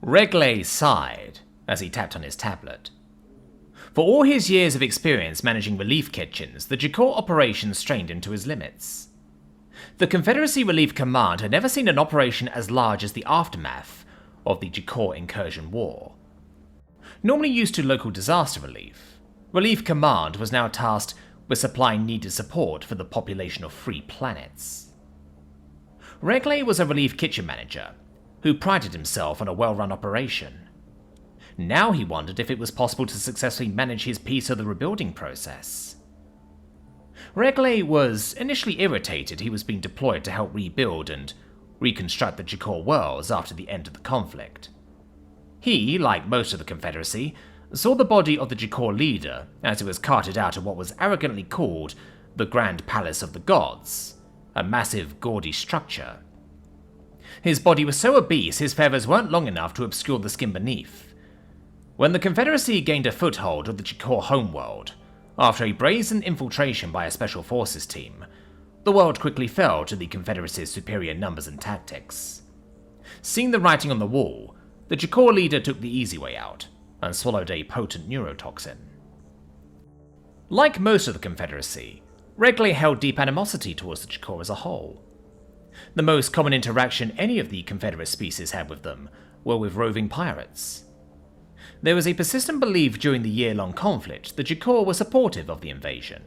Regley sighed as he tapped on his tablet. For all his years of experience managing relief kitchens, the Jakor operation strained him to his limits. The Confederacy Relief Command had never seen an operation as large as the aftermath of the Jakor Incursion War. Normally used to local disaster relief, Relief Command was now tasked with supplying needed support for the population of 3 planets. Regley was a relief kitchen manager who prided himself on a well-run operation. Now he wondered if it was possible to successfully manage his piece of the rebuilding process. Regley was initially irritated he was being deployed to help rebuild and reconstruct the Jakor worlds after the end of the conflict. He, like most of the Confederacy, saw the body of the Jakor leader as it was carted out of what was arrogantly called the Grand Palace of the Gods, a massive, gaudy structure. His body was so obese his feathers weren't long enough to obscure the skin beneath. When the Confederacy gained a foothold of the Jakor homeworld, after a brazen infiltration by a Special Forces team, the world quickly fell to the Confederacy's superior numbers and tactics. Seeing the writing on the wall, the Jakor leader took the easy way out and swallowed a potent neurotoxin. Like most of the Confederacy, Regley held deep animosity towards the Jakor as a whole. The most common interaction any of the Confederate species had with them were with roving pirates. There was a persistent belief during the year-long conflict that Jakor were supportive of the invasion.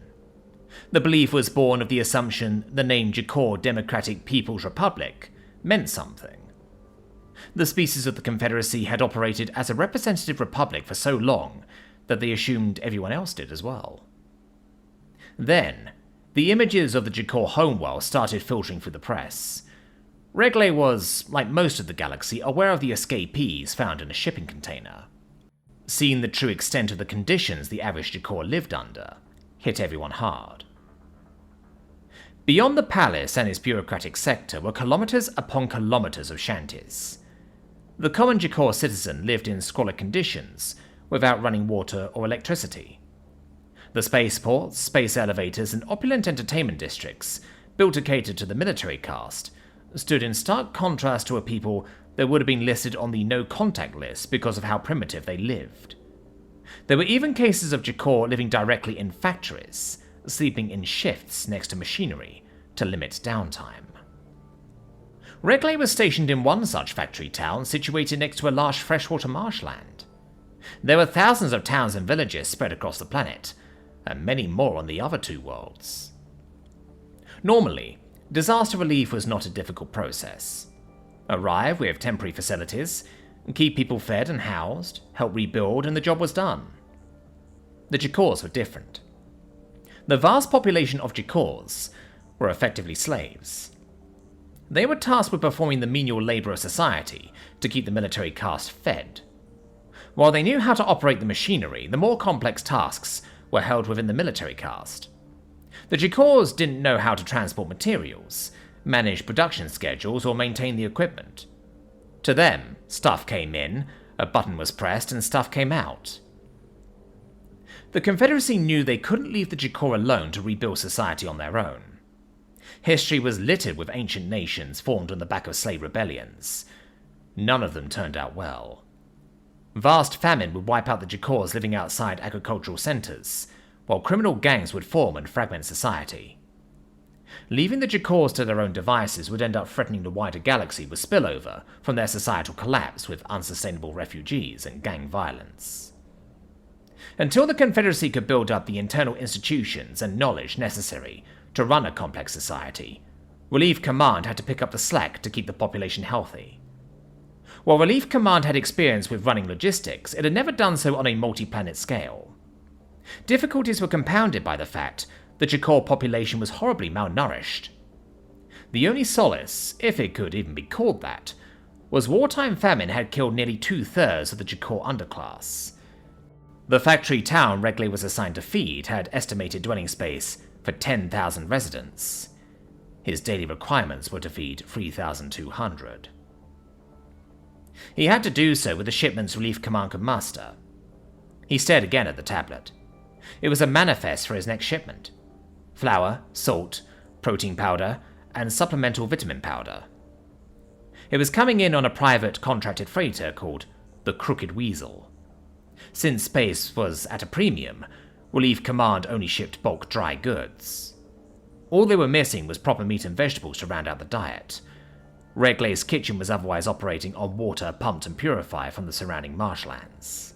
The belief was born of the assumption the name Jakor Democratic People's Republic meant something. The species of the Confederacy had operated as a representative republic for so long that they assumed everyone else did as well. Then, the images of the Jakor homeworld started filtering through the press. Regley was, like most of the galaxy, aware of the escapees found in a shipping container. Seeing the true extent of the conditions the average Jakor lived under hit everyone hard. Beyond the palace and its bureaucratic sector were kilometers upon kilometers of shanties. The common Jakor citizen lived in squalid conditions without running water or electricity. The spaceports, space elevators, and opulent entertainment districts, built to cater to the military caste, stood in stark contrast to a people that would have been listed on the no-contact list because of how primitive they lived. There were even cases of Jakor living directly in factories, sleeping in shifts next to machinery to limit downtime. Regley was stationed in one such factory town situated next to a large freshwater marshland. There were thousands of towns and villages spread across the planet, and many more on the other 2 worlds. Normally, disaster relief was not a difficult process. Arrive with temporary facilities, keep people fed and housed, help rebuild, and the job was done. The Jakors were different. The vast population of Jakors were effectively slaves. They were tasked with performing the menial labor of society to keep the military caste fed. While they knew how to operate the machinery, the more complex tasks were held within the military caste. The Jakors didn't know how to transport materials, manage production schedules, or maintain the equipment. To them, stuff came in, a button was pressed, and stuff came out. The Confederacy knew they couldn't leave the Jakor alone to rebuild society on their own. History was littered with ancient nations formed on the back of slave rebellions. None of them turned out well. Vast famine would wipe out the Jakors living outside agricultural centers, while criminal gangs would form and fragment society. Leaving the Jakors to their own devices would end up threatening the wider galaxy with spillover from their societal collapse with unsustainable refugees and gang violence. Until the Confederacy could build up the internal institutions and knowledge necessary to run a complex society, Relief Command had to pick up the slack to keep the population healthy. While Relief Command had experience with running logistics, it had never done so on a multi-planet scale. Difficulties were compounded by the fact the Jakor population was horribly malnourished. The only solace, if it could even be called that, was wartime famine had killed nearly 2/3 of the Jakor underclass. The factory town Regley was assigned to feed had estimated dwelling space for 10,000 residents. His daily requirements were to feed 3,200. He had to do so with the shipments Relief Command could muster. He stared again at the tablet. It was a manifest for his next shipment. Flour, salt, protein powder, and supplemental vitamin powder. It was coming in on a private contracted freighter called the Crooked Weasel. Since space was at a premium, Relief Command only shipped bulk dry goods. All they were missing was proper meat and vegetables to round out the diet. Reglay's kitchen was otherwise operating on water pumped and purified from the surrounding marshlands.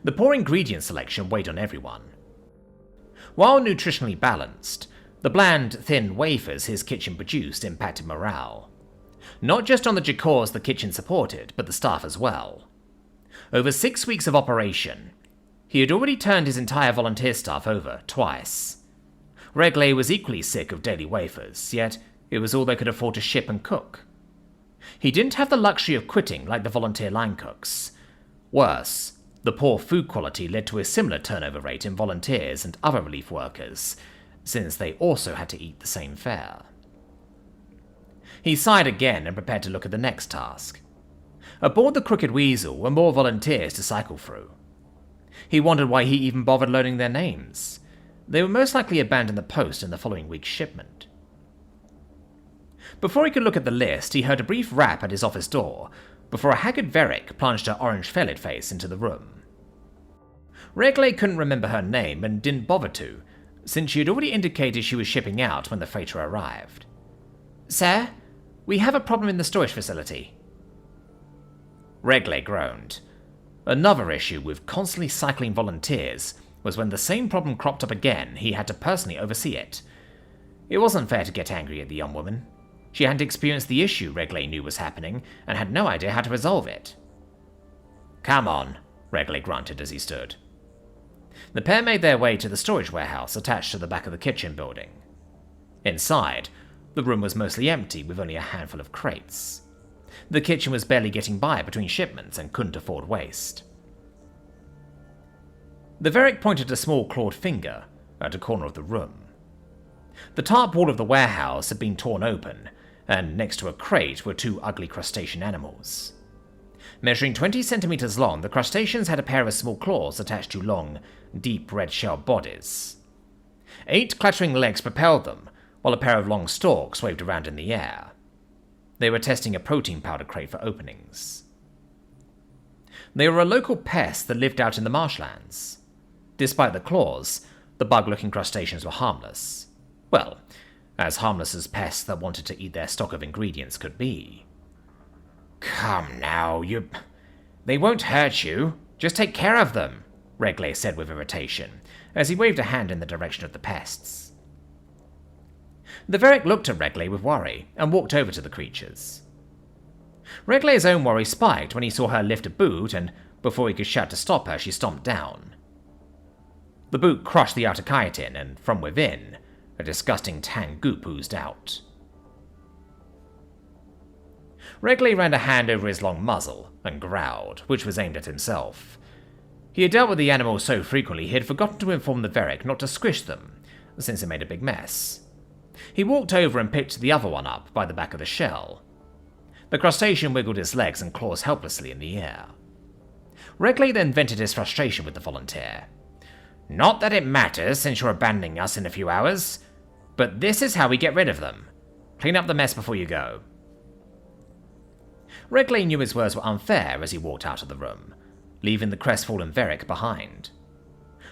The poor ingredient selection weighed on everyone. While nutritionally balanced, the bland, thin wafers his kitchen produced impacted morale. Not just on the Jacors the kitchen supported, but the staff as well. Over 6 weeks of operation, he had already turned his entire volunteer staff over twice. Reglay was equally sick of daily wafers, yet it was all they could afford to ship and cook. He didn't have the luxury of quitting like the volunteer line cooks. Worse, the poor food quality led to a similar turnover rate in volunteers and other relief workers, since they also had to eat the same fare. He sighed again and prepared to look at the next task. Aboard the Crooked Weasel were more volunteers to cycle through. He wondered why he even bothered loading their names. They would most likely abandon the post in the following week's shipment. Before he could look at the list, he heard a brief rap at his office door, before a haggard Verrik plunged her orange-felted face into the room. Reglay couldn't remember her name and didn't bother to, since she had already indicated she was shipping out when the freighter arrived. "Sir, we have a problem in the storage facility." Reglay groaned. Another issue with constantly cycling volunteers was when the same problem cropped up again, he had to personally oversee it. It wasn't fair to get angry at the young woman. She hadn't experienced the issue Reglay knew was happening, and had no idea how to resolve it. "Come on," Reglay grunted as he stood. The pair made their way to the storage warehouse attached to the back of the kitchen building. Inside, the room was mostly empty with only a handful of crates. The kitchen was barely getting by between shipments and couldn't afford waste. The Verrik pointed a small clawed finger at a corner of the room. The tarp wall of the warehouse had been torn open, and next to a crate were 2 ugly crustacean animals. Measuring 20 centimeters long, the crustaceans had a pair of small claws attached to long, deep red-shelled bodies. 8 clattering legs propelled them, while a pair of long stalks waved around in the air. They were testing a protein powder crate for openings. They were a local pest that lived out in the marshlands. Despite the claws, the bug-looking crustaceans were harmless. Well, as harmless as pests that wanted to eat their stock of ingredients could be. "Come now, they won't hurt you. Just take care of them," Reglay said with irritation, as he waved a hand in the direction of the pests. The Verrik looked at Reglay with worry, and walked over to the creatures. Reglay's own worry spiked when he saw her lift a boot, and before he could shout to stop her, she stomped down. The boot crushed the outer chitin, and from within, a disgusting tan goop oozed out. Reglay ran a hand over his long muzzle, and growled, which was aimed at himself. He had dealt with the animals so frequently he had forgotten to inform the Verrik not to squish them, since it made a big mess. He walked over and picked the other one up by the back of the shell. The crustacean wiggled its legs and claws helplessly in the air. Reglay then vented his frustration with the volunteer. "Not that it matters since you're abandoning us in a few hours, but this is how we get rid of them. Clean up the mess before you go." Reglay knew his words were unfair as he walked out of the room, leaving the crestfallen Verrik behind.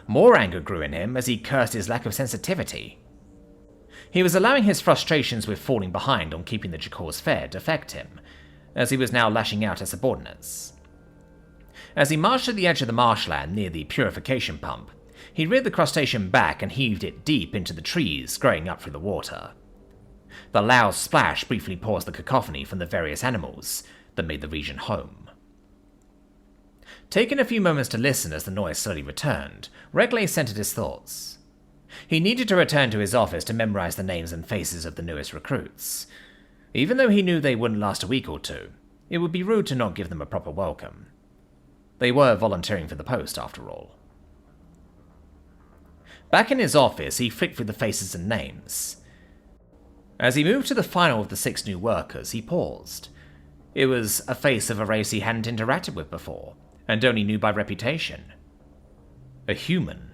More anger grew in him as he cursed his lack of sensitivity. He was allowing his frustrations with falling behind on keeping the Jacors fed affect him, as he was now lashing out at subordinates. As he marched to the edge of the marshland near the purification pump, he reared the crustacean back and heaved it deep into the trees growing up through the water. The loud splash briefly paused the cacophony from the various animals that made the region home. Taking a few moments to listen as the noise slowly returned, Reglay centered his thoughts. He needed to return to his office to memorize the names and faces of the newest recruits. Even though he knew they wouldn't last a week or two, it would be rude to not give them a proper welcome. They were volunteering for the post, after all. Back in his office, he flicked through the faces and names. As he moved to the final of the 6 new workers, he paused. It was a face of a race he hadn't interacted with before, and only knew by reputation. A human.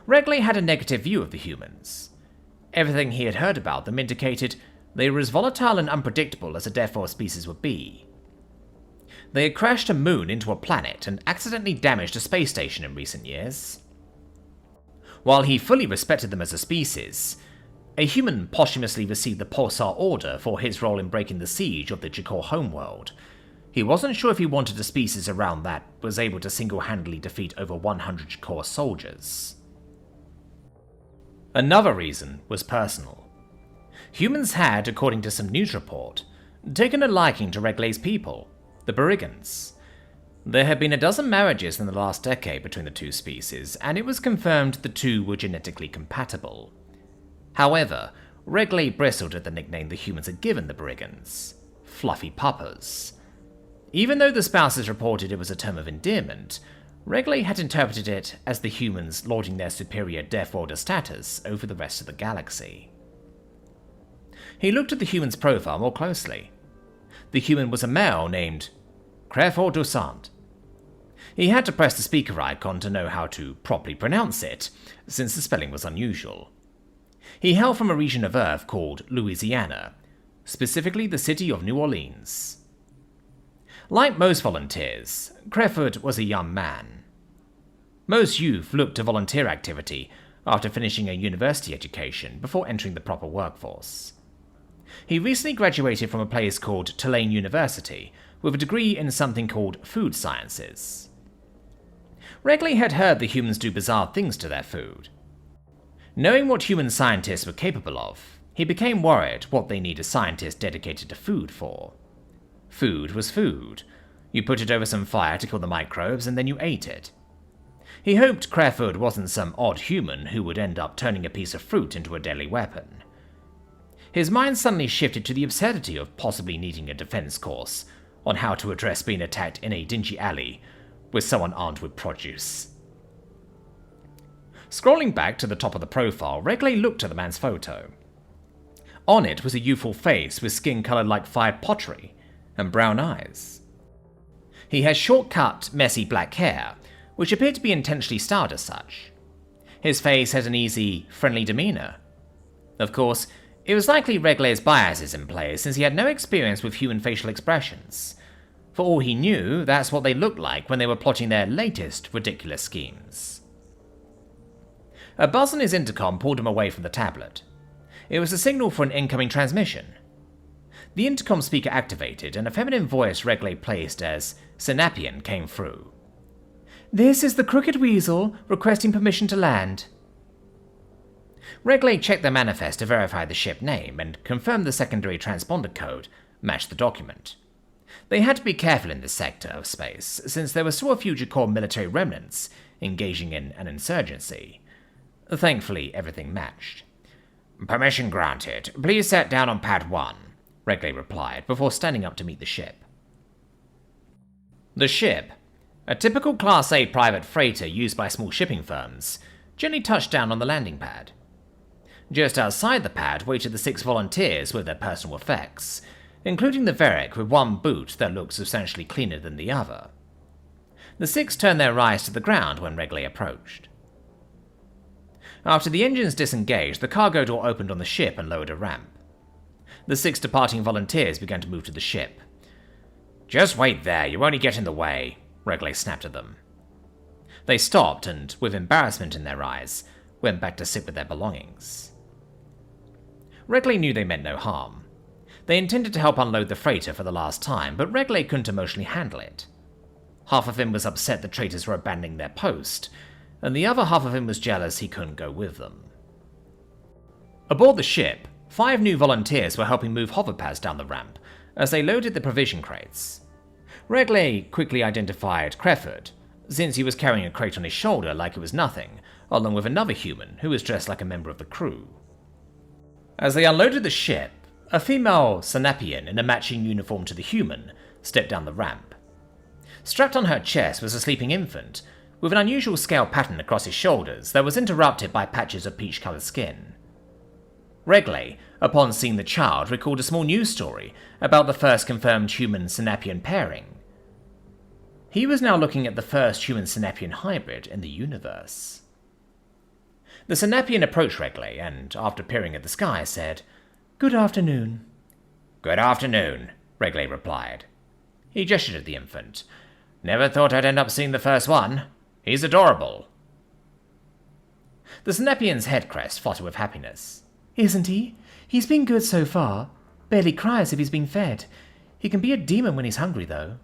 Reglay had a negative view of the humans. Everything he had heard about them indicated They were as volatile and unpredictable as a Death species would be. They had crashed a moon into a planet and accidentally damaged a space station in recent years. While he fully respected them as a species, a human posthumously received the Pulsar Order for his role in breaking the siege of the Jakor homeworld. He wasn't sure if he wanted a species around that was able to single-handedly defeat over 100 Jakor soldiers. Another reason was personal. Humans had, according to some news report, taken a liking to Reglay's people, the Berrigans. There had been a dozen marriages in the last decade between the two species, and it was confirmed the two were genetically compatible. However, Reglay bristled at the nickname the humans had given the Berrigans, fluffy puppers. Even though the spouses reported it was a term of endearment, Reglay had interpreted it as the humans lording their superior Death Order status over the rest of the galaxy. He looked at the human's profile more closely. The human was a male named Creford. He had to press the speaker icon to know how to properly pronounce it, since the spelling was unusual. He hailed from a region of Earth called Louisiana, specifically the city of New Orleans. Like most volunteers, Creford was a young man. Most youth looked to volunteer activity after finishing a university education before entering the proper workforce. He recently graduated from a place called Tulane University with a degree in something called food sciences. Reglay had heard the humans do bizarre things to their food. Knowing what human scientists were capable of, he became worried what they need a scientist dedicated to food for. Food was food. You put it over some fire to kill the microbes and then you ate it. He hoped Creford wasn't some odd human who would end up turning a piece of fruit into a deadly weapon. His mind suddenly shifted to the absurdity of possibly needing a defense course on how to address being attacked in a dingy alley with someone armed with produce. Scrolling back to the top of the profile, Reglay looked at the man's photo. On it was a youthful face with skin coloured like fired pottery and brown eyes. He had short-cut, messy black hair, which appeared to be intentionally styled as such. His face had an easy, friendly demeanour. Of course, it was likely Reglay's biases in play since he had no experience with human facial expressions. For all he knew, that's what they looked like when they were plotting their latest ridiculous schemes. A buzz on his intercom pulled him away from the tablet. It was a signal for an incoming transmission. The intercom speaker activated and a feminine voice Reglay placed as Sinapian came through. "This is the Crooked Weasel requesting permission to land." Reglay checked the manifest to verify the ship name and confirmed the secondary transponder code matched the document. They had to be careful in this sector of space, since there were still a few Jakor military remnants engaging in an insurgency. Thankfully, everything matched. "Permission granted. Please set down on pad 1, Reglay replied, before standing up to meet the ship. The ship, a typical Class A private freighter used by small shipping firms, gently touched down on the landing pad. Just outside the pad waited the 6 volunteers with their personal effects, including the Verrik with one boot that looked substantially cleaner than the other. The 6 turned their eyes to the ground when Reglay approached. After the engines disengaged, the cargo door opened on the ship and lowered a ramp. The 6 departing volunteers began to move to the ship. "Just wait there, you only get in the way," Reglay snapped at them. They stopped and, with embarrassment in their eyes, went back to sit with their belongings. Reglay knew they meant no harm. They intended to help unload the freighter for the last time, but Reglay couldn't emotionally handle it. Half of him was upset the traitors were abandoning their post, and the other half of him was jealous he couldn't go with them. Aboard the ship, 5 new volunteers were helping move hoverpads down the ramp as they loaded the provision crates. Reglay quickly identified Creford, since he was carrying a crate on his shoulder like it was nothing, along with another human who was dressed like a member of the crew. As they unloaded the ship, a female Sinapian in a matching uniform to the human stepped down the ramp. Strapped on her chest was a sleeping infant, with an unusual scale pattern across his shoulders that was interrupted by patches of peach-coloured skin. Reglay, upon seeing the child, recalled a small news story about the first confirmed human-Sinapian pairing. He was now looking at the first human-Sinapian hybrid in the universe. The Sinapian approached Reglay and, after peering at the sky, said, Good afternoon. Good afternoon, Regley replied. He gestured at the infant. Never thought I'd end up seeing the first one. He's adorable. The Snepian's head crest fluttered with happiness. Isn't he? He's been good so far. Barely cries if he's been fed. He can be a demon when he's hungry, though.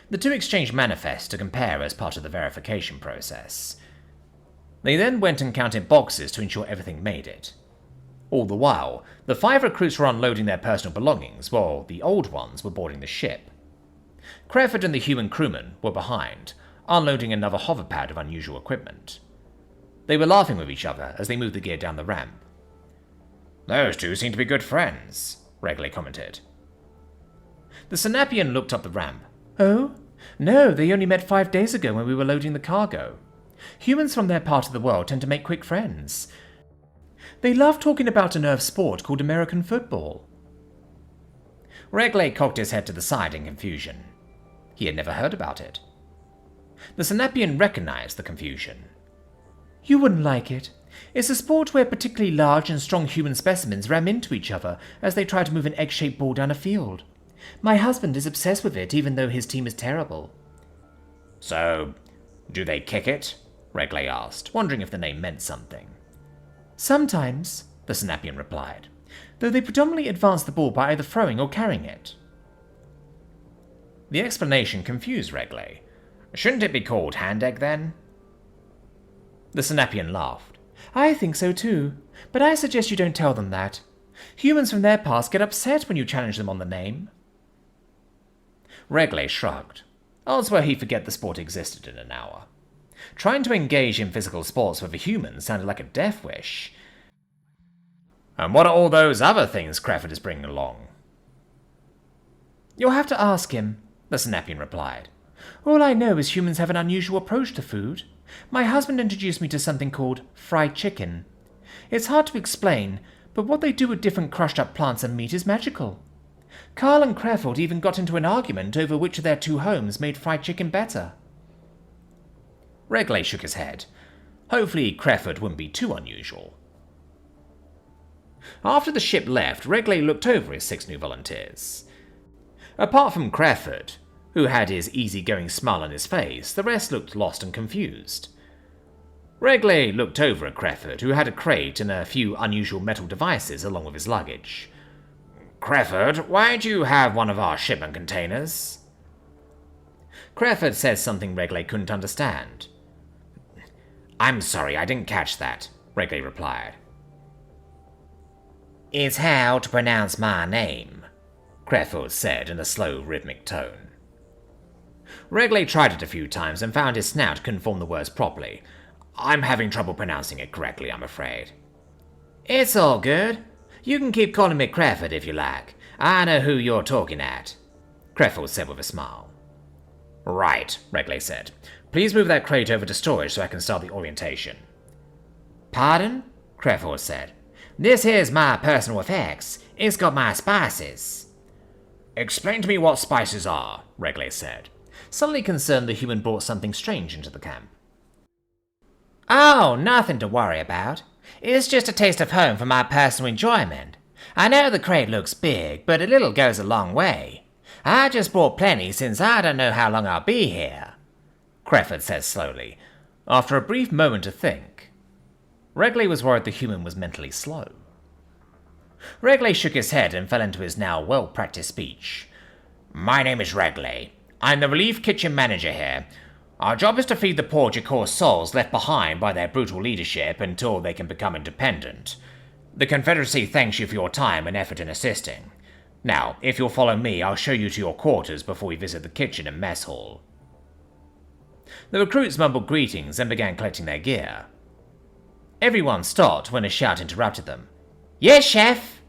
The two exchanged manifests to compare as part of the verification process. They then went and counted boxes to ensure everything made it. All the while, the 5 recruits were unloading their personal belongings while the old ones were boarding the ship. Creford and the human crewman were behind, unloading another hoverpad of unusual equipment. They were laughing with each other as they moved the gear down the ramp. Those two seem to be good friends, Regley commented. The Sinapian looked up the ramp. Oh? No, they only met 5 days ago when we were loading the cargo. Humans from their part of the world tend to make quick friends. They love talking about an Earth sport called American football. Regley cocked his head to the side in confusion. He had never heard about it. The Sinapian recognized the confusion. You wouldn't like it. It's a sport where particularly large and strong human specimens ram into each other as they try to move an egg-shaped ball down a field. My husband is obsessed with it, even though his team is terrible. So, do they kick it? Regley asked, wondering if the name meant something. Sometimes, the Sinapian replied, though they predominantly advance the ball by either throwing or carrying it. The explanation confused Regley. Shouldn't it be called hand egg then? The Sinapian laughed. I think so too, but I suggest you don't tell them that. Humans from their past get upset when you challenge them on the name. Regley shrugged. Odds were he'd forget the sport existed in an hour. Trying to engage in physical sports with a human sounded like a death wish. And what are all those other things Creford is bringing along? You'll have to ask him, the Sinapian replied. All I know is humans have an unusual approach to food. My husband introduced me to something called fried chicken. It's hard to explain, but what they do with different crushed up plants and meat is magical. Carl and Creford even got into an argument over which of their 2 homes made fried chicken better. Regley shook his head. Hopefully Creford wouldn't be too unusual. After the ship left, Regley looked over his 6 new volunteers. Apart from Creford, who had his easygoing smile on his face, the rest looked lost and confused. Regley looked over at Creford, who had a crate and a few unusual metal devices along with his luggage. Creford, why do you have one of our shipment containers? Creford said something Regley couldn't understand. I'm sorry, I didn't catch that, Regley replied. It's how to pronounce my name, Creford said in a slow, rhythmic tone. Regley tried it a few times and found his snout couldn't form the words properly. I'm having trouble pronouncing it correctly, I'm afraid. It's all good. You can keep calling me Creford if you like. I know who you're talking at, Creford said with a smile. Right, Regley said. Please move that crate over to storage so I can start the orientation. Pardon? Creford said. This here's my personal effects. It's got my spices. Explain to me what spices are, Regley said. Suddenly concerned the human brought something strange into the camp. Oh, nothing to worry about. It's just a taste of home for my personal enjoyment. I know the crate looks big, but a little goes a long way. I just brought plenty since I don't know how long I'll be here, Creford said slowly, after a brief moment to think. Regley was worried the human was mentally slow. Regley shook his head and fell into his now well-practiced speech. My name is Regley. I'm the relief kitchen manager here. Our job is to feed the poor Jakor souls left behind by their brutal leadership until they can become independent. The Confederacy thanks you for your time and effort in assisting. Now, if you'll follow me, I'll show you to your quarters before we visit the kitchen and mess hall. The recruits mumbled greetings and began collecting their gear. Everyone stopped when a shout interrupted them. Yes, chef!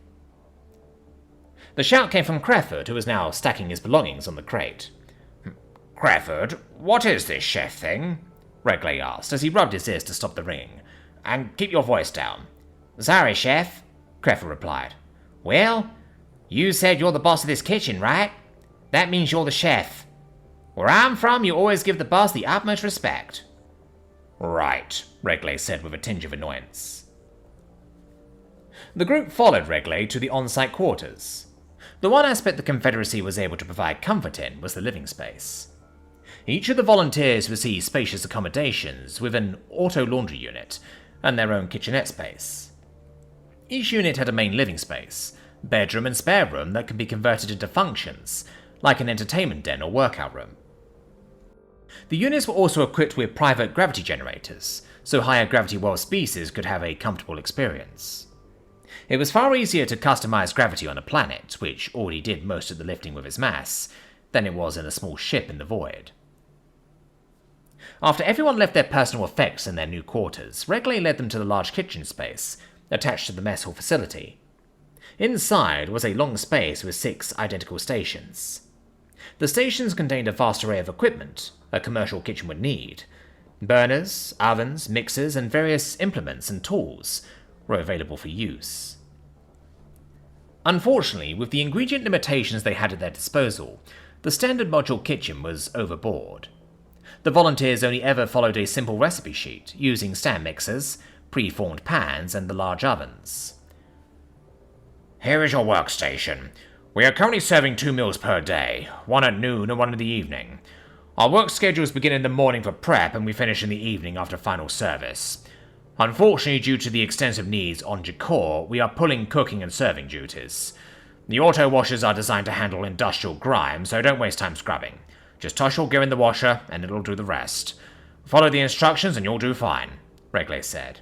The shout came from Creford, who was now stacking his belongings on the crate. Creford, what is this chef thing? Regley asked as he rubbed his ears to stop the ringing. And keep your voice down. Sorry, chef, Creford replied. Well, you said you're the boss of this kitchen, right? That means you're the chef. Where I'm from, you always give the boss the utmost respect. Right, Regley said with a tinge of annoyance. The group followed Regley to the on-site quarters. The one aspect the Confederacy was able to provide comfort in was the living space. Each of the volunteers received spacious accommodations with an auto-laundry unit and their own kitchenette space. Each unit had a main living space, bedroom and spare room that could be converted into functions, like an entertainment den or workout room. The units were also equipped with private gravity generators, so higher gravity world species could have a comfortable experience. It was far easier to customize gravity on a planet, which already did most of the lifting with its mass, than it was in a small ship in the void. After everyone left their personal effects in their new quarters, Regley led them to the large kitchen space, attached to the mess hall facility. Inside was a long space with 6 identical stations. The stations contained a vast array of equipment a commercial kitchen would need. Burners, ovens, mixers, and various implements and tools were available for use. Unfortunately, with the ingredient limitations they had at their disposal, the standard module kitchen was overboard. The volunteers only ever followed a simple recipe sheet, using stand mixers, pre-formed pans, and the large ovens. Here is your workstation. We are currently serving 2 meals per day, one at noon and one in the evening. Our work schedules begin in the morning for prep and we finish in the evening after final service. Unfortunately, due to the extensive needs on Jakor, we are pulling cooking and serving duties. The auto washers are designed to handle industrial grime, so don't waste time scrubbing. Just toss your gear in the washer and it'll do the rest. Follow the instructions and you'll do fine, Regley said.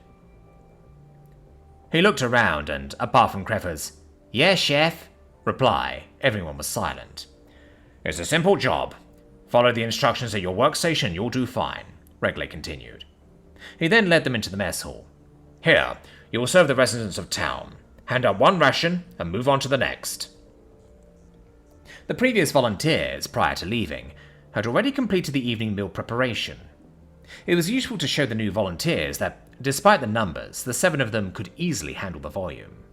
He looked around and, apart from Creford's "Yes, chef," reply, everyone was silent. It's a simple job. Follow the instructions at your workstation and you'll do fine, Regley continued. He then led them into the mess hall. Here, you will serve the residents of town. Hand out 1 ration and move on to the next. The previous volunteers, prior to leaving, had already completed the evening meal preparation. It was useful to show the new volunteers that, despite the numbers, the 7 of them could easily handle the volume.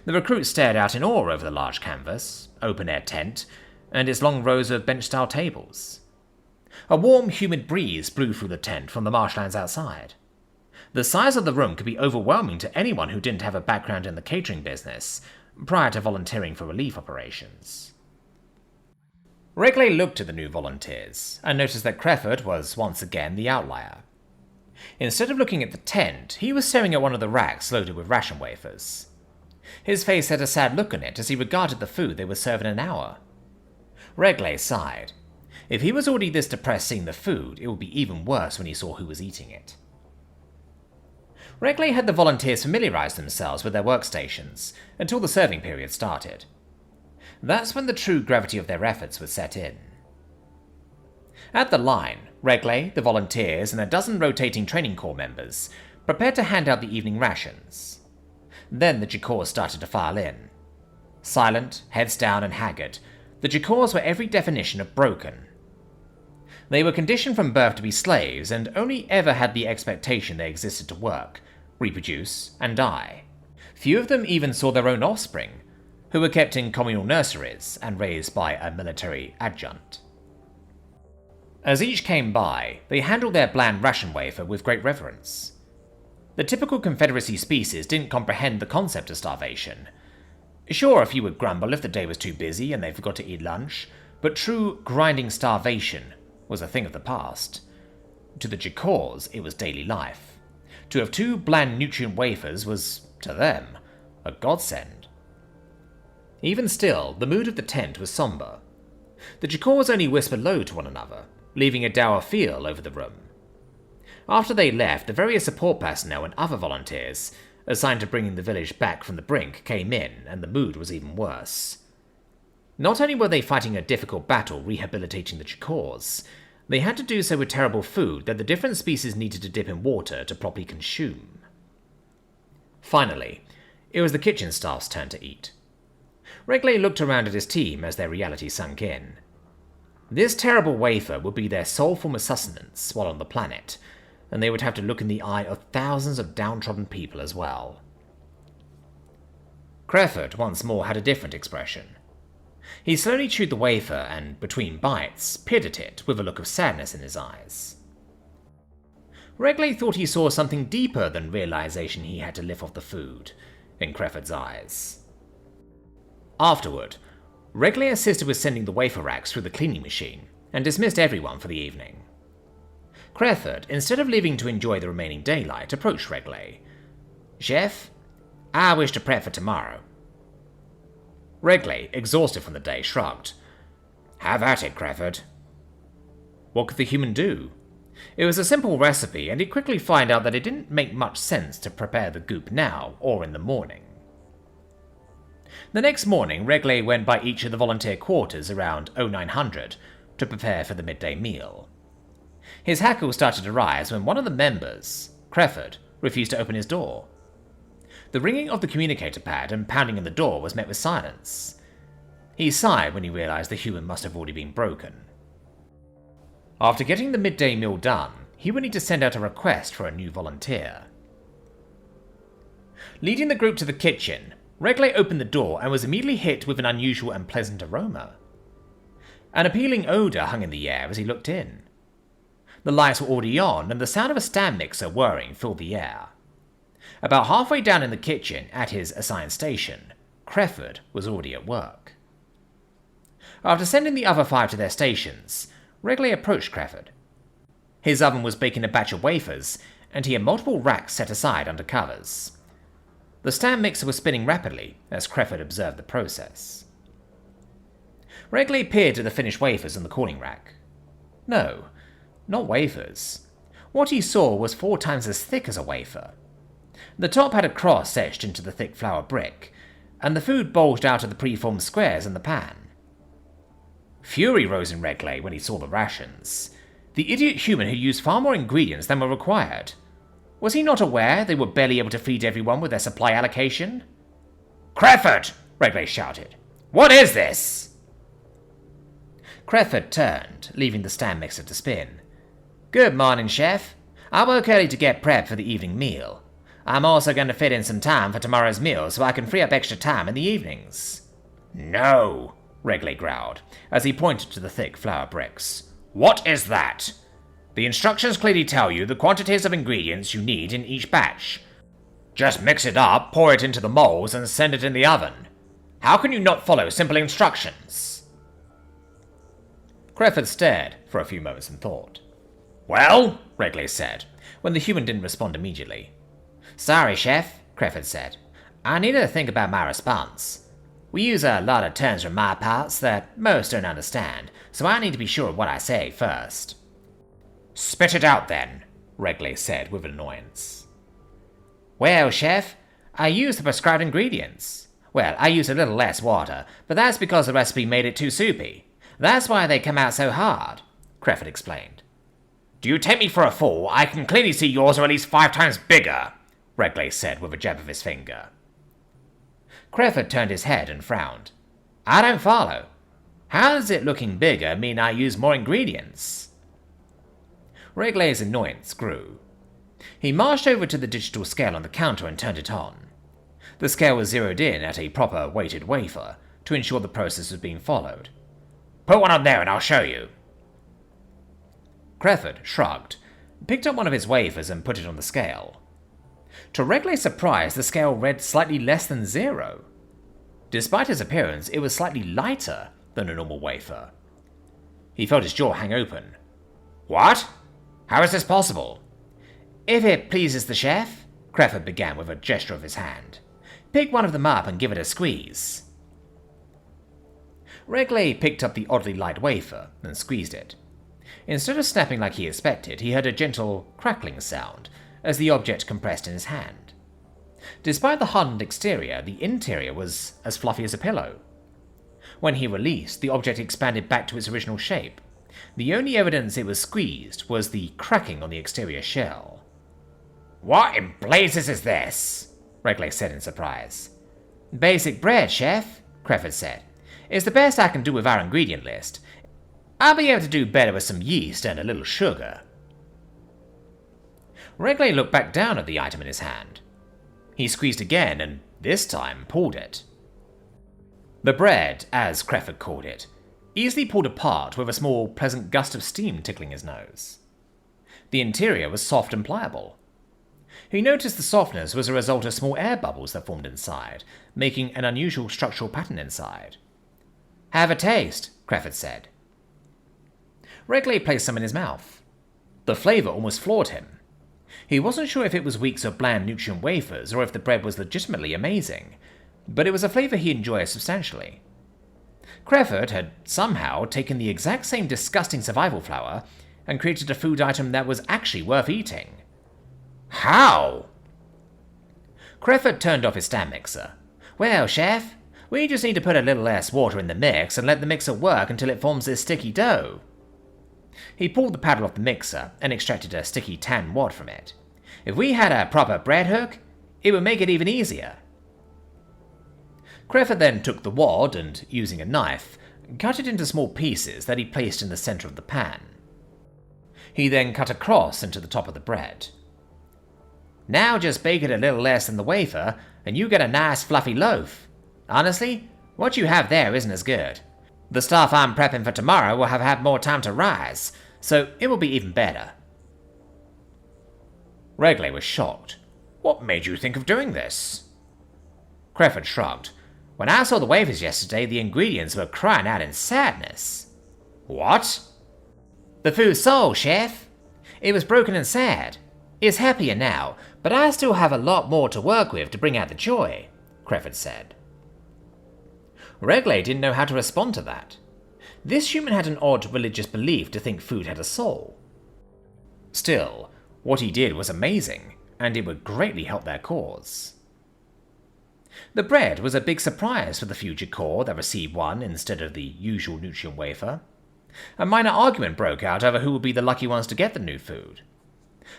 The recruits stared out in awe over the large canvas, open-air tent, and its long rows of bench-style tables. A warm, humid breeze blew through the tent from the marshlands outside. The size of the room could be overwhelming to anyone who didn't have a background in the catering business, prior to volunteering for relief operations. Regley looked at the new volunteers, and noticed that Creford was once again the outlier. Instead of looking at the tent, he was staring at one of the racks loaded with ration wafers. His face had a sad look on it as he regarded the food they would serve in an hour. Regley sighed. If he was already this depressed seeing the food, it would be even worse when he saw who was eating it. Regley had the volunteers familiarize themselves with their workstations until the serving period started. That's when the true gravity of their efforts would set in. At the line, Regley, the volunteers, and a dozen rotating training corps members prepared to hand out the evening rations. Then the Jakors started to file in. Silent, heads down, and haggard, the Jakors were every definition of broken. They were conditioned from birth to be slaves and only ever had the expectation they existed to work, reproduce, and die. Few of them even saw their own offspring, who were kept in communal nurseries and raised by a military adjutant. As each came by, they handled their bland ration wafer with great reverence. The typical Confederacy species didn't comprehend the concept of starvation. Sure, a few would grumble if the day was too busy and they forgot to eat lunch, but true grinding starvation was a thing of the past. To the Jakors, it was daily life. To have 2 bland nutrient wafers was, to them, a godsend. Even still, the mood of the tent was somber. The Jakors only whispered low to one another, leaving a dour feel over the room. After they left, the various support personnel and other volunteers, assigned to bringing the village back from the brink, came in, and the mood was even worse. Not only were they fighting a difficult battle rehabilitating the Jakors, they had to do so with terrible food that the different species needed to dip in water to properly consume. Finally, it was the kitchen staff's turn to eat. Regley looked around at his team as their reality sunk in. This terrible wafer would be their sole form of sustenance while on the planet, and they would have to look in the eye of thousands of downtrodden people as well. Creford once more had a different expression. He slowly chewed the wafer and, between bites, peered at it with a look of sadness in his eyes. Regley thought he saw something deeper than realization he had to live off the food in Creford's eyes. Afterward, Regley assisted with sending the wafer racks through the cleaning machine and dismissed everyone for the evening. Creford, instead of leaving to enjoy the remaining daylight, approached Regley. "Chef, I wish to prep for tomorrow." Regley, exhausted from the day, shrugged. "Have at it, Creford." What could the human do? It was a simple recipe, and he'd quickly find out that it didn't make much sense to prepare the goop now or in the morning. The next morning, Regley went by each of the volunteer quarters around 0900 to prepare for the midday meal. His hackle started to rise when one of the members, Creford, refused to open his door. The ringing of the communicator pad and pounding on the door was met with silence. He sighed when he realized the human must have already been broken. After getting the midday meal done, he would need to send out a request for a new volunteer. Leading the group to the kitchen, Regley opened the door and was immediately hit with an unusual and pleasant aroma. An appealing odor hung in the air as he looked in. The lights were already on, and the sound of a stand mixer whirring filled the air. About halfway down in the kitchen, at his assigned station, Creford was already at work. After sending the other 5 to their stations, Regley approached Creford. His oven was baking a batch of wafers, and he had multiple racks set aside under covers. The stand mixer was spinning rapidly as Creford observed the process. Regley peered at the finished wafers on the cooling rack. No, not wafers. What he saw was 4 times as thick as a wafer. The top had a cross etched into the thick flour brick, and the food bulged out of the preformed squares in the pan. Fury rose in Regley when he saw the rations. The idiot human had used far more ingredients than were required. Was he not aware they were barely able to feed everyone with their supply allocation? "Creford!" Regley shouted. "What is this?" Creford turned, leaving the stand mixer to spin. "Good morning, Chef. I woke early to get prepped for the evening meal. I'm also going to fit in some time for tomorrow's meal so I can free up extra time in the evenings." "No!" Regley growled, as he pointed to the thick flour bricks. "What is that? The instructions clearly tell you the quantities of ingredients you need in each batch. Just mix it up, pour it into the molds, and send it in the oven. How can you not follow simple instructions?" Creford stared for a few moments and thought. "Well," Regley said, when the human didn't respond immediately. "Sorry, Chef," Creford said. "I needed to think about my response. We use a lot of terms from my parts that most don't understand, so I need to be sure of what I say first." "Spit it out, then," Regley said with annoyance. "Well, Chef, I used the prescribed ingredients. Well, I used a little less water, but that's because the recipe made it too soupy. That's why they come out so hard," Creford explained. "Do you take me for a fool? I can clearly see yours are at least 5 times bigger," Regley said with a jab of his finger. Creford turned his head and frowned. "I don't follow. How does it looking bigger mean I use more ingredients?" Regley's annoyance grew. He marched over to the digital scale on the counter and turned it on. The scale was zeroed in at a proper weighted wafer to ensure the process was being followed. "Put one on there and I'll show you." Creford shrugged, picked up one of his wafers and put it on the scale. To Regley's surprise, the scale read slightly less than 0. Despite its appearance, it was slightly lighter than a normal wafer. He felt his jaw hang open. "What? How is this possible?" "If it pleases the chef," Creford began with a gesture of his hand. "Pick one of them up and give it a squeeze." Regley picked up the oddly light wafer and squeezed it. Instead of snapping like he expected, he heard a gentle crackling sound as the object compressed in his hand. Despite the hardened exterior, the interior was as fluffy as a pillow. When he released, the object expanded back to its original shape. The only evidence it was squeezed was the cracking on the exterior shell. "What in blazes is this?" Regley said in surprise. "Basic bread, Chef," Creford said. "It's the best I can do with our ingredient list. I'll be able to do better with some yeast and a little sugar." Regley looked back down at the item in his hand. He squeezed again and, this time, pulled it. The bread, as Creford called it, easily pulled apart with a small, pleasant gust of steam tickling his nose. The interior was soft and pliable. He noticed the softness was a result of small air bubbles that formed inside, making an unusual structural pattern inside. "Have a taste," Creford said. Wrigley placed some in his mouth. The flavour almost floored him. He wasn't sure if it was weeks of bland nutrient wafers or if the bread was legitimately amazing, but it was a flavour he enjoyed substantially. Creford had somehow taken the exact same disgusting survival flour and created a food item that was actually worth eating. How? Creford turned off his stand mixer. "Well, chef, we just need to put a little less water in the mix and let the mixer work until it forms this sticky dough." He pulled the paddle off the mixer and extracted a sticky tan wad from it. "If we had a proper bread hook, it would make it even easier." Creford then took the wad and, using a knife, cut it into small pieces that he placed in the centre of the pan. He then cut a cross into the top of the bread. "Now just bake it a little less than the wafer, and you get a nice fluffy loaf. Honestly, what you have there isn't as good. The stuff I'm prepping for tomorrow will have had more time to rise, so it will be even better." Wrigley was shocked. "What made you think of doing this?" Creford shrugged. "When I saw the wafers yesterday, the ingredients were crying out in sadness." "What?" "The food's soul, chef. It was broken and sad. It's happier now, but I still have a lot more to work with to bring out the joy," Creford said. Wrigley didn't know how to respond to that. This human had an odd religious belief to think food had a soul. Still, what he did was amazing, and it would greatly help their cause. The bread was a big surprise for the few Jakor that received one instead of the usual nutrient wafer. A minor argument broke out over who would be the lucky ones to get the new food.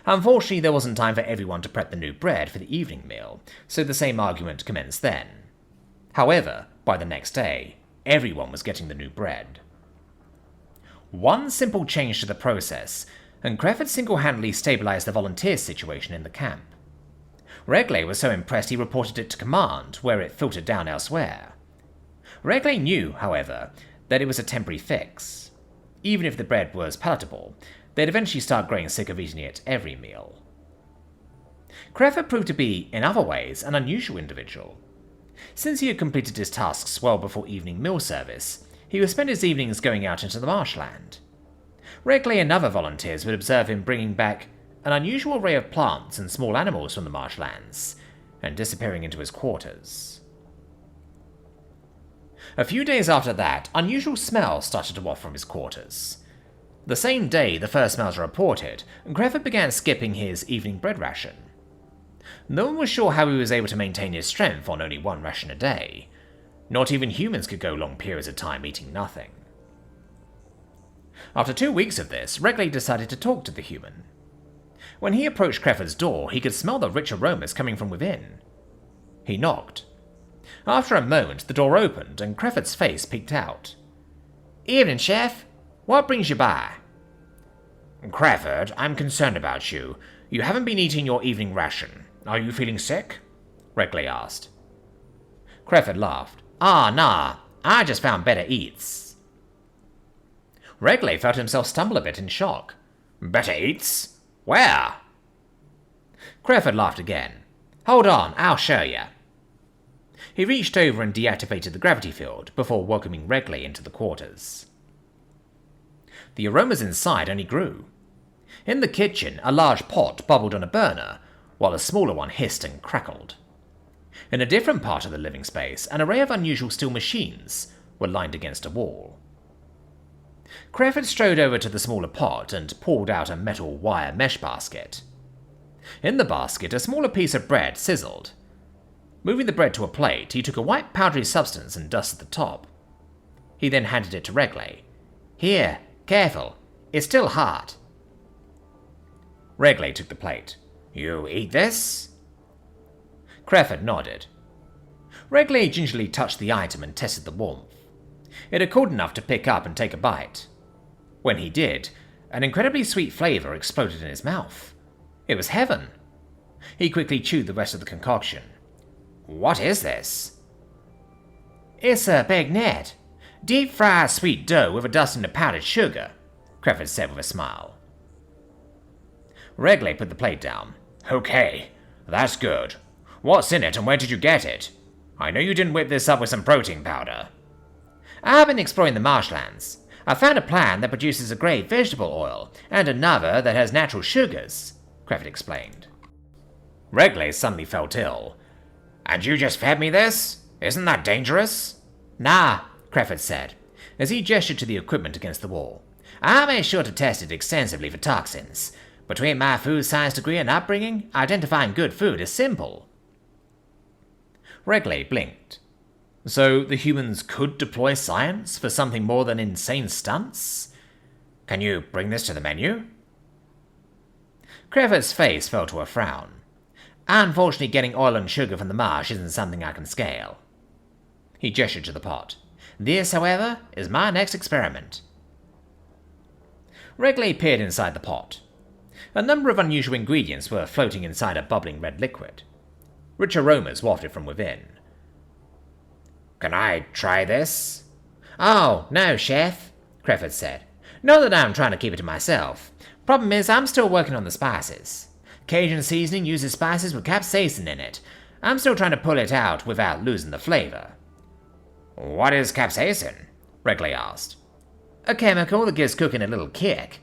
Unfortunately, there wasn't time for everyone to prep the new bread for the evening meal, so the same argument commenced then. However, by the next day, everyone was getting the new bread. One simple change to the process, and Creford single-handedly stabilized the volunteers' situation in the camp. Wrigley was so impressed he reported it to command, where it filtered down elsewhere. Wrigley knew, however, that it was a temporary fix. Even if the bread was palatable, they'd eventually start growing sick of eating it every meal. Creford proved to be, in other ways, an unusual individual. Since he had completed his tasks well before evening meal service, he would spend his evenings going out into the marshland. Wrigley and other volunteers would observe him bringing back an unusual array of plants and small animals from the marshlands, and disappearing into his quarters. A few days after that, unusual smells started to waft from his quarters. The same day the first smells were reported, Creford began skipping his evening bread ration. No one was sure how he was able to maintain his strength on only one ration a day. Not even humans could go long periods of time eating nothing. After 2 weeks of this, Wrigley decided to talk to the human. When he approached Creford's door, he could smell the rich aromas coming from within. He knocked. After a moment, the door opened and Creford's face peeked out. "Evening, chef. What brings you by?" "Creford, I'm concerned about you. You haven't been eating your evening ration. Are you feeling sick?" Wrigley asked. Creford laughed. Nah. I just found better eats." Wrigley felt himself stumble a bit in shock. "Better eats? Where?" Creford laughed again. "Hold on, I'll show you." He reached over and deactivated the gravity field before welcoming Wrigley into the quarters. The aromas inside only grew. In the kitchen, a large pot bubbled on a burner, while a smaller one hissed and crackled. In a different part of the living space, an array of unusual steel machines were lined against a wall. Creford strode over to the smaller pot and pulled out a metal wire mesh basket. In the basket, a smaller piece of bread sizzled. Moving the bread to a plate, he took a white powdery substance and dusted the top. He then handed it to Wrigley. "Here, careful, it's still hot." Wrigley took the plate. "You eat this?" Creford nodded. Wrigley gingerly touched the item and tested the warmth. It had cooled enough to pick up and take a bite. When he did, an incredibly sweet flavour exploded in his mouth. It was heaven. He quickly chewed the rest of the concoction. "What is this?" "It's a bagnette. Deep-fried sweet dough with a dusting of powdered sugar," Creford said with a smile. Wrigley put the plate down. Okay, that's good. What's in it and where did you get it? I know you didn't whip this up with some protein powder. I've been exploring the marshlands. I found a plant that produces a great vegetable oil, and another that has natural sugars, Creford explained. Wrigley suddenly felt ill. And you just fed me this? Isn't that dangerous? Nah, Creford said, as he gestured to the equipment against the wall. I made sure to test it extensively for toxins. Between my food science degree and upbringing, identifying good food is simple. Wrigley blinked. So the humans could deploy science for something more than insane stunts? Can you bring this to the menu? Creford's face fell to a frown. Unfortunately, getting oil and sugar from the marsh isn't something I can scale. He gestured to the pot. This, however, is my next experiment. Wrigley peered inside the pot. A number of unusual ingredients were floating inside a bubbling red liquid. Rich aromas wafted from within. Can I try this? Oh, no, Chef, Creford said. Not that I'm trying to keep it to myself. Problem is, I'm still working on the spices. Cajun seasoning uses spices with capsaicin in it. I'm still trying to pull it out without losing the flavor. What is capsaicin? Wrigley asked. A chemical that gives cooking a little kick.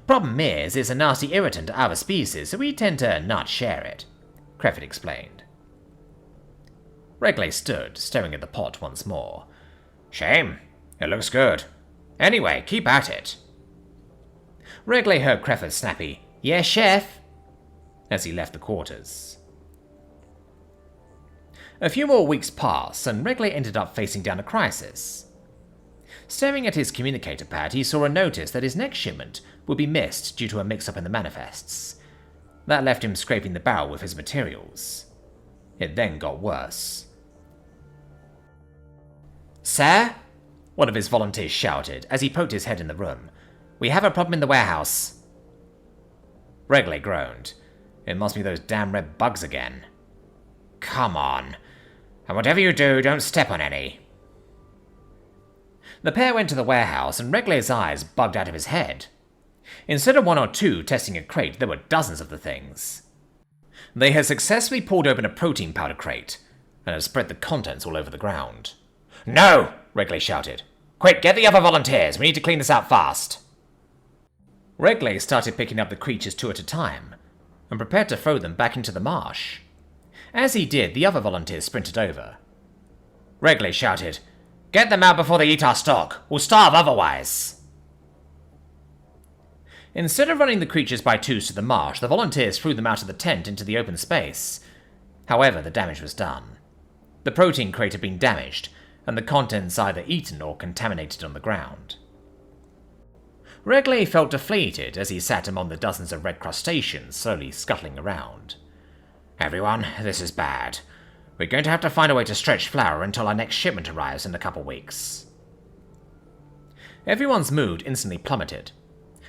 Problem is, it's a nasty irritant to other species, so we tend to not share it, Creford explained. Wrigley stood, staring at the pot once more. Shame. It looks good. Anyway, keep at it. Wrigley heard Creford's snappy, "Yes, Chef," as he left the quarters. A few more weeks passed, and Wrigley ended up facing down a crisis. Staring at his communicator pad, he saw a notice that his next shipment would be missed due to a mix-up in the manifests. That left him scraping the barrel with his materials. It then got worse. "Sir?" one of his volunteers shouted as he poked his head in the room. "We have a problem in the warehouse." Wrigley groaned. It must be those damn red bugs again. Come on. And whatever you do, don't step on any. The pair went to the warehouse, and Wrigley's eyes bugged out of his head. Instead of one or two testing a crate, there were dozens of the things. They had successfully poured open a protein powder crate, and had spread the contents all over the ground. "No!" Wrigley shouted. "Quick, get the other volunteers. We need to clean this out fast." Wrigley started picking up the creatures two at a time, and prepared to throw them back into the marsh. As he did, the other volunteers sprinted over. Wrigley shouted, "Get them out before they eat our stock. We'll starve otherwise." Instead of running the creatures by twos to the marsh, the volunteers threw them out of the tent into the open space. However, the damage was done. The protein crate had been damaged, and the contents either eaten or contaminated on the ground. Wrigley felt deflated as he sat among the dozens of red crustaceans slowly scuttling around. "Everyone, this is bad. We're going to have to find a way to stretch flour until our next shipment arrives in a couple weeks." Everyone's mood instantly plummeted,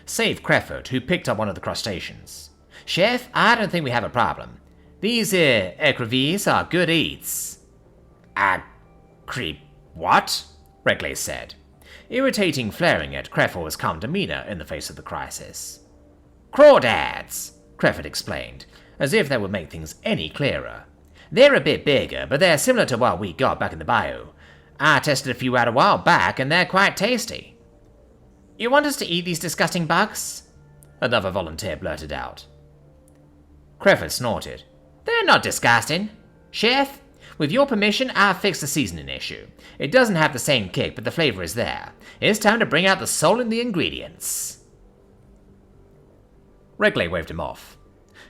save Creford, who picked up one of the crustaceans. "Chef, I don't think we have a problem. These crevices are good eats." What? Wrigley said, irritating flaring at Creford's calm demeanor in the face of the crisis. "Crawdads," Creford explained, as if that would make things any clearer. "They're a bit bigger, but they're similar to what we got back in the bayou. I tested a few out a while back, and they're quite tasty." "You want us to eat these disgusting bugs?" another volunteer blurted out. Creford snorted. "They're not disgusting. Chef, with your permission, I'll fix the seasoning issue. It doesn't have the same kick, but the flavor is there. It's time to bring out the soul in the ingredients." Wrigley waved him off.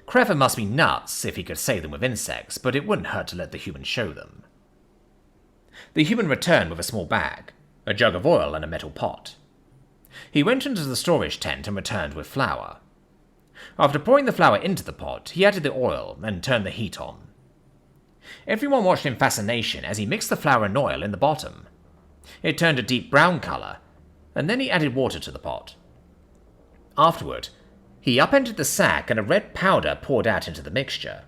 Creford must be nuts if he could save them with insects, but it wouldn't hurt to let the human show them. The human returned with a small bag, a jug of oil, and a metal pot. He went into the storage tent and returned with flour. After pouring the flour into the pot, he added the oil and turned the heat on. Everyone watched in fascination as he mixed the flour and oil in the bottom. It turned a deep brown color, and then he added water to the pot. Afterward, he upended the sack and a red powder poured out into the mixture.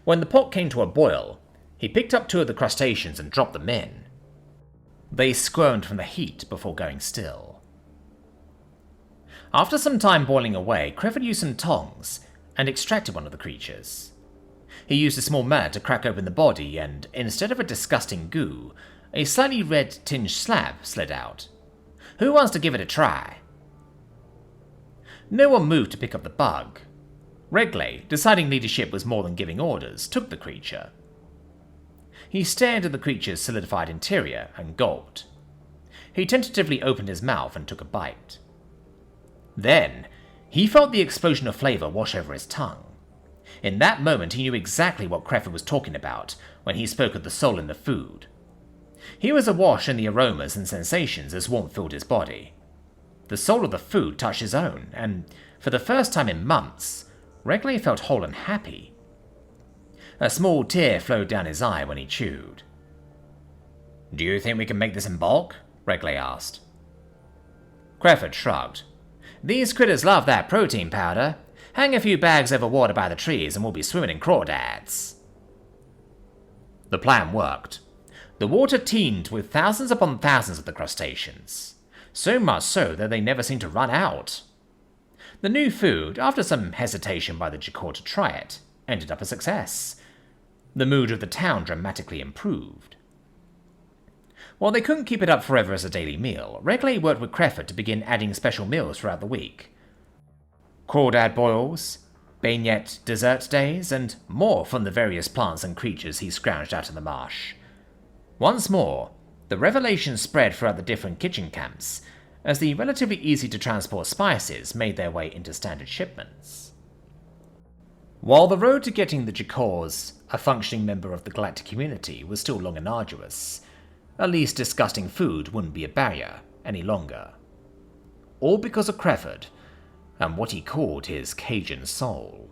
When the pot came to a boil, he picked up two of the crustaceans and dropped them in. They squirmed from the heat before going still. After some time boiling away, Creford used some tongs and extracted one of the creatures. He used a small mallet to crack open the body, and instead of a disgusting goo, a slightly red-tinged slab slid out. Who wants to give it a try? No one moved to pick up the bug. Regley, deciding leadership was more than giving orders, took the creature. He stared at the creature's solidified interior and gulped. He tentatively opened his mouth and took a bite. Then, he felt the explosion of flavor wash over his tongue. In that moment, he knew exactly what Creford was talking about when he spoke of the soul in the food. He was awash in the aromas and sensations as warmth filled his body. The soul of the food touched his own, and for the first time in months, Regley felt whole and happy. A small tear flowed down his eye when he chewed. "Do you think we can make this in bulk?" Regley asked. Creford shrugged. "These critters love that protein powder. Hang a few bags over water by the trees and we'll be swimming in crawdads." The plan worked. The water teemed with thousands upon thousands of the crustaceans, so much so that they never seemed to run out. The new food, after some hesitation by the Jacor to try it, ended up a success. The mood of the town dramatically improved. While they couldn't keep it up forever as a daily meal, Regley worked with Creford to begin adding special meals throughout the week. Crawdad boils, beignet dessert days, and more from the various plants and creatures he scrounged out of the marsh. Once more, the revelation spread throughout the different kitchen camps, as the relatively easy-to-transport spices made their way into standard shipments. While the road to getting the Jacors a functioning member of the galactic community was still long and arduous, at least disgusting food wouldn't be a barrier any longer. All because of Creford and what he called his Cajun soul.